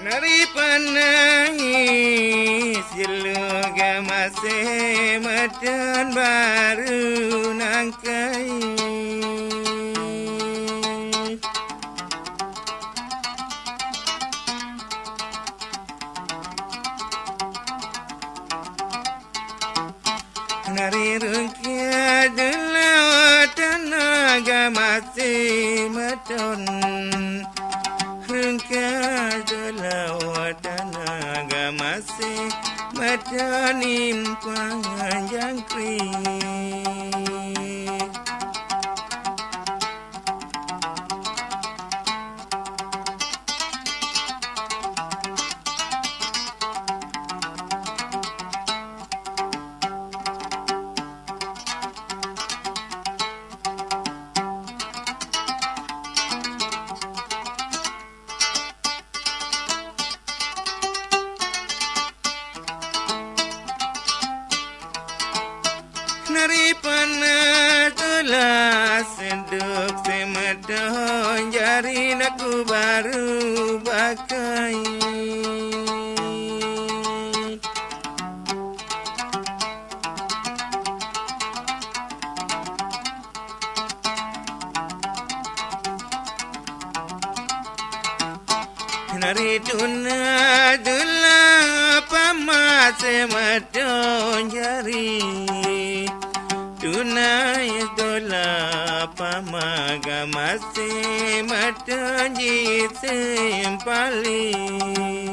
Nari penangis jeluga masih madan baru nangkai Nari rungkia delawat tenaga masih madan Rungkia delawat tenaga masih madan impangan jangkrik Nari panah telah senduk semadon jari aku baru pakai Nari tuna dula pamas semadon jari Tunai dola pamaga masih madan jisim paling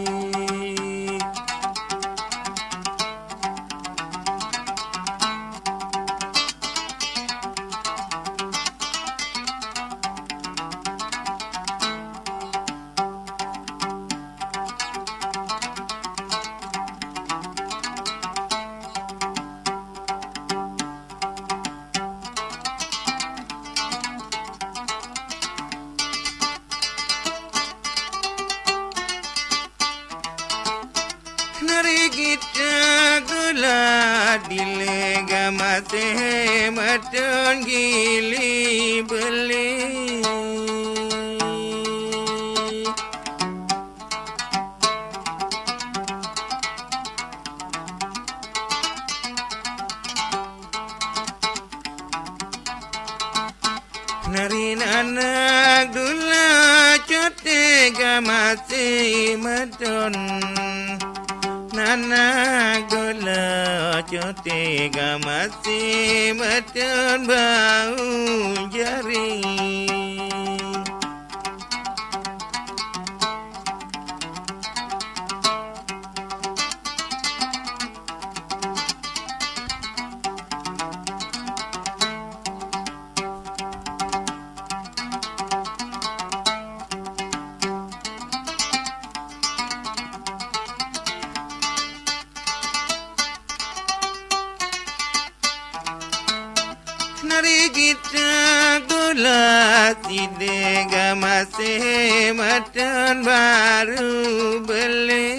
Nari kita gula dilega masih madan gili beli Nari anak gula cotega masih madan Nana gula cotega masih madan bau jari Nari kita gula sidega masih madan baru beli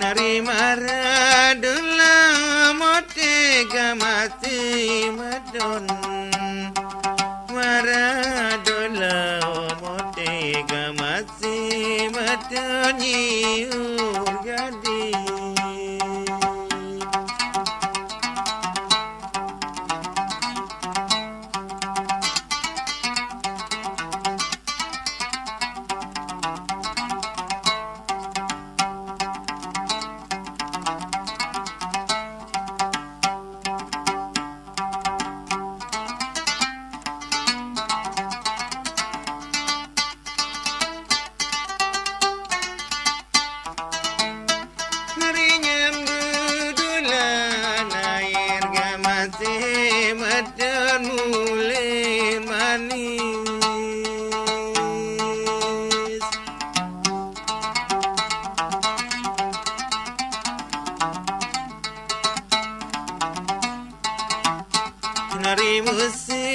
Nari marah dula motega masih madan Maradola motega masih madan nyiur jadi madan mulai manis Nari musi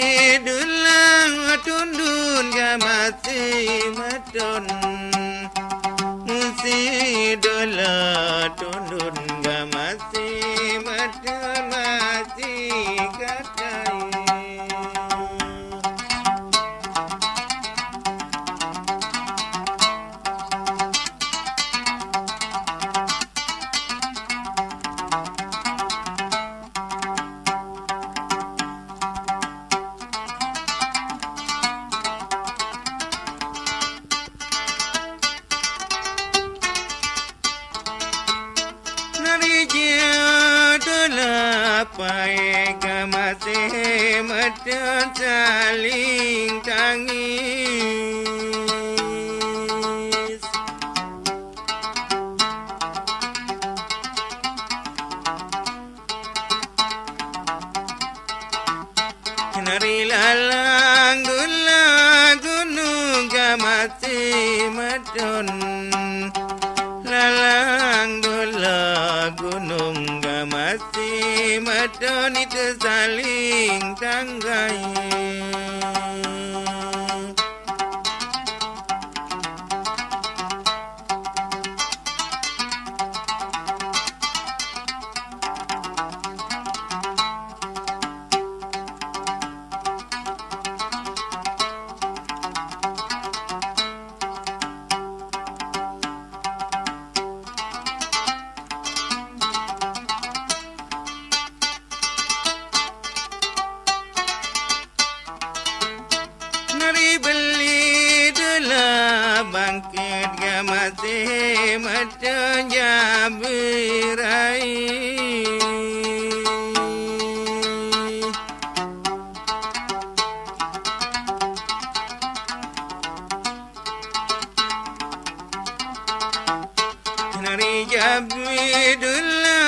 dulang tundun ga masih madan Musi masih dola tundun ga masih madan masih katai. Pai masih madan saling tangis. Nari lalang gula gunung masih madan. Lalang gula gunung masih madan itu saling tanggai. Nari beli dula bangkit ga masih madan jabirai. Nari jabi dula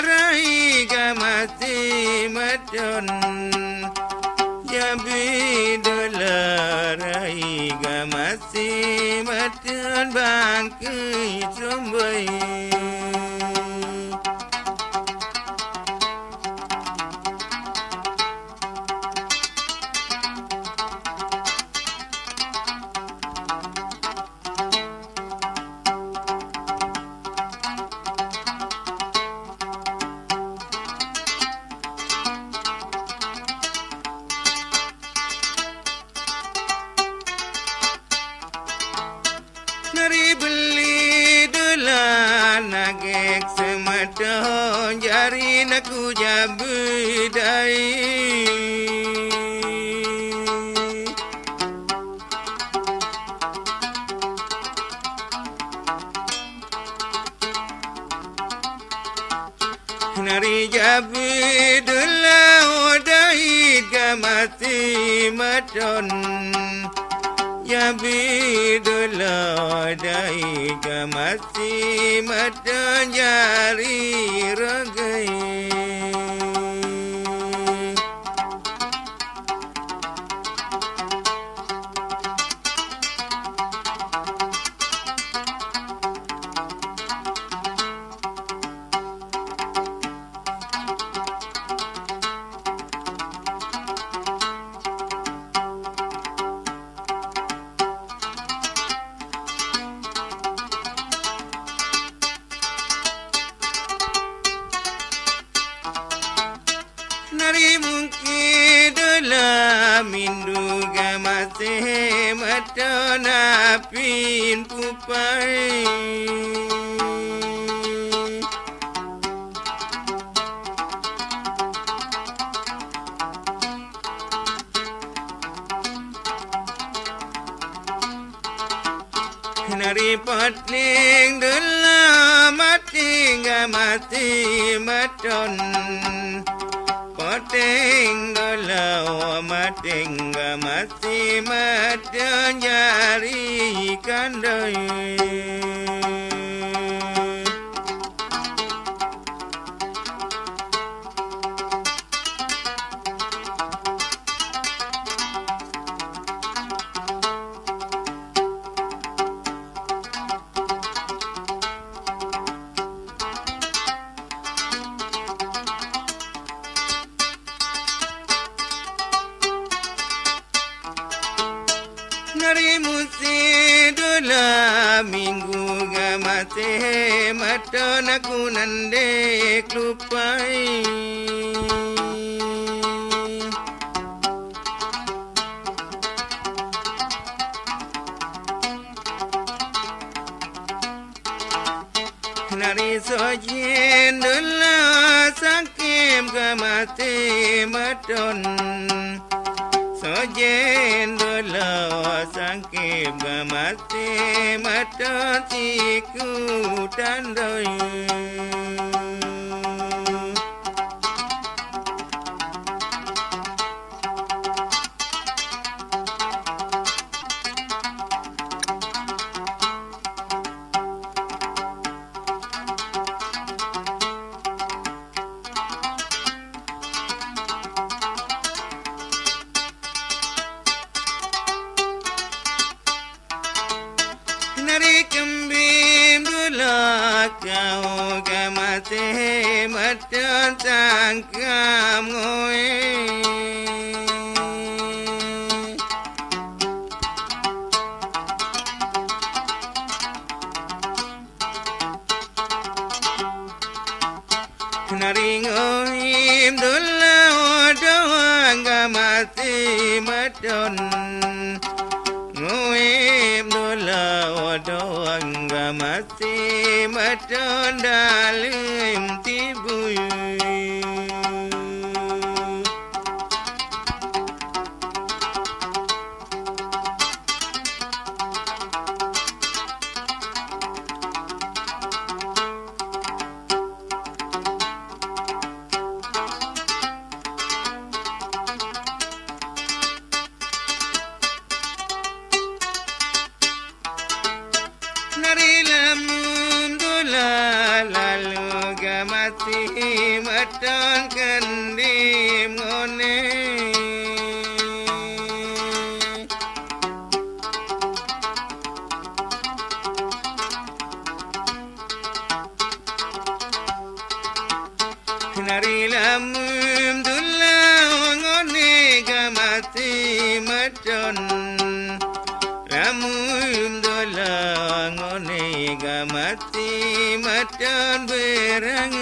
rai ga masih madan. Jabi dolarai ga masih madan bangkit sombai. Nari beli dula nagek semadon jari naku jabidai. Nari jabidula odai ga masih madan. Jabi dula dai ga masih madan jari ragai. Nari mungkin dula mindu ga masih madan apin pupai. Nari patling dula mati ga masih madan. Mating dula mating ga masih madan jari kandai. Nari musi dula minggu ga mati maton aku nandek lupai Nari sojen dula sakim ke mati maton Sojen dula sakim ke mati maton siku tandoi Nari kembim dula kau kamate matan tangkam ngoe Nari ngoim dula doang kamate matan Ngoim dula doang mati maton dalim tibuy Nari lamun dula lalu gamati maton kendim ngone Nari lamun dula ngone gamati maton Ramum dula ngone gamati maton berang